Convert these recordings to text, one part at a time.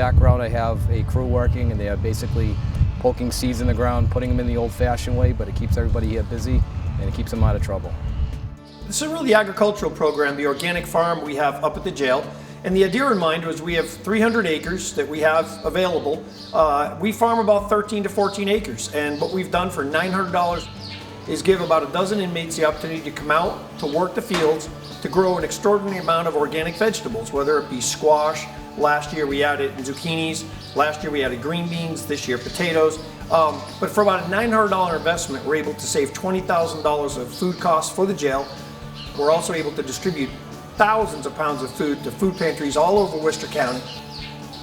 background, I have a crew working, and they are basically poking seeds in the ground, putting them in the old-fashioned way, but it keeps everybody here busy, and it keeps them out of trouble. This is really the agricultural program, the organic farm we have up at the jail. And the idea in mind was we have 300 acres that we have available. We farm about 13 to 14 acres, and what we've done for $900 is give about a dozen inmates the opportunity to come out, to work the fields, to grow an extraordinary amount of organic vegetables, whether it be squash. Last year we added zucchinis, last year we added green beans, this year potatoes. But for about a $900 investment, we're able to save $20,000 of food costs for the jail. We're also able to distribute thousands of pounds of food to food pantries all over Worcester County.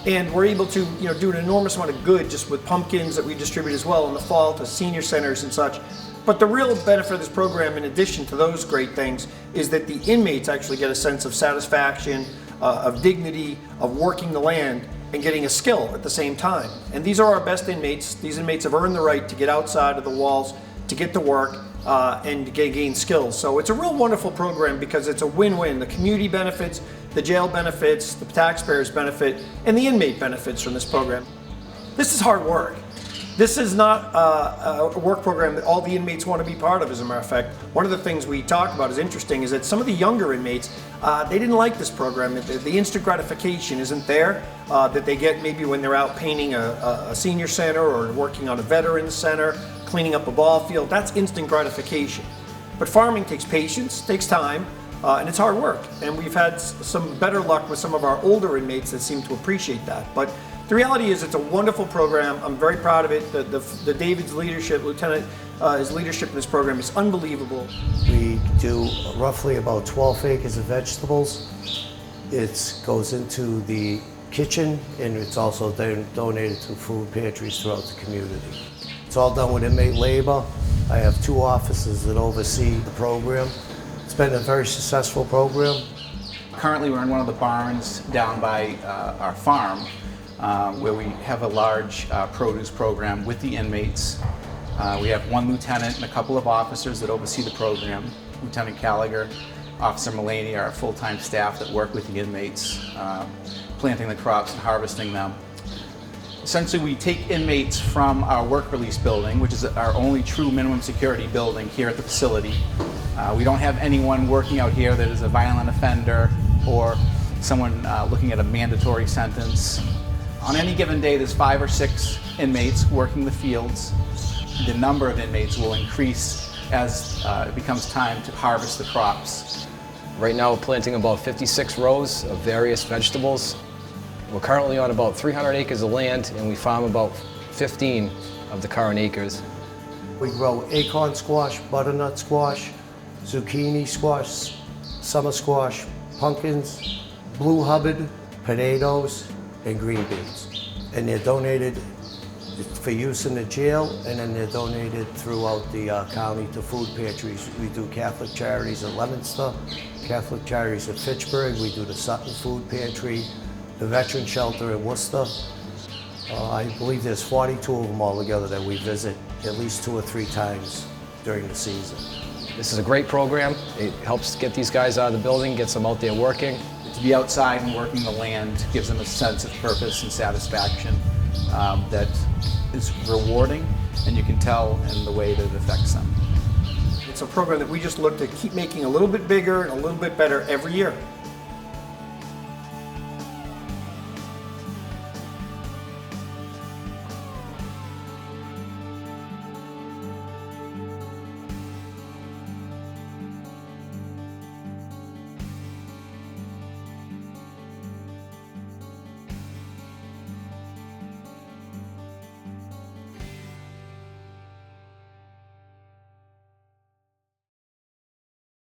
And we're able to do an enormous amount of good just with pumpkins that we distribute as well in the fall to senior centers and such. But the real benefit of this program, in addition to those great things, is that the inmates actually get a sense of satisfaction, of dignity, of working the land and getting a skill at the same time. And these are our best inmates. These inmates have earned the right to get outside of the walls, to get to work, and to gain skills. So it's a real wonderful program because it's a win-win. The community benefits, the jail benefits, the taxpayers benefit, and the inmate benefits from this program. This is hard work. This is not a work program that all the inmates want to be part of, as a matter of fact. One of the things we talk about is interesting is that some of the younger inmates, they didn't like this program. The instant gratification isn't there that they get maybe when they're out painting a senior center or working on a veterans center, cleaning up a ball field. That's instant gratification. But farming takes patience, takes time, and it's hard work. And we've had some better luck with some of our older inmates that seem to appreciate that. But the reality is it's a wonderful program. I'm very proud of it. The David's leadership, Lieutenant, his leadership in this program is unbelievable. We do roughly about 12 acres of vegetables. It goes into the kitchen, and it's also donated to food pantries throughout the community. It's all done with inmate labor. I have 2 officers that oversee the program. It's been a very successful program. Currently we're in one of the barns down by our farm where we have a large produce program with the inmates. We have 1 lieutenant and a couple of officers that oversee the program. Lieutenant Gallagher, Officer Mullaney are our full-time staff that work with the inmates, planting the crops and harvesting them. Essentially, we take inmates from our work release building, which is our only true minimum security building here at the facility. We don't have anyone working out here that is a violent offender or someone looking at a mandatory sentence. On any given day, there's 5 or 6 inmates working the fields. The number of inmates will increase as it becomes time to harvest the crops. Right now we're planting about 56 rows of various vegetables. We're currently on about 300 acres of land, and we farm about 15 of the current acres. We grow acorn squash, butternut squash, zucchini squash, summer squash, pumpkins, blue Hubbard, potatoes, and green beans. And they're donated for use in the jail, and then they're donated throughout the county to food pantries. We do Catholic Charities in Leominster, Catholic Charities in Fitchburg, we do the Sutton Food Pantry, the Veteran Shelter in Worcester. I believe there's 42 of them altogether that we visit at least 2 or 3 times during the season. This is a great program. It helps get these guys out of the building, gets them out there working. To be outside and working the land gives them a sense of purpose and satisfaction that is rewarding, and you can tell in the way that it affects them. It's a program that we just look to keep making a little bit bigger and a little bit better every year.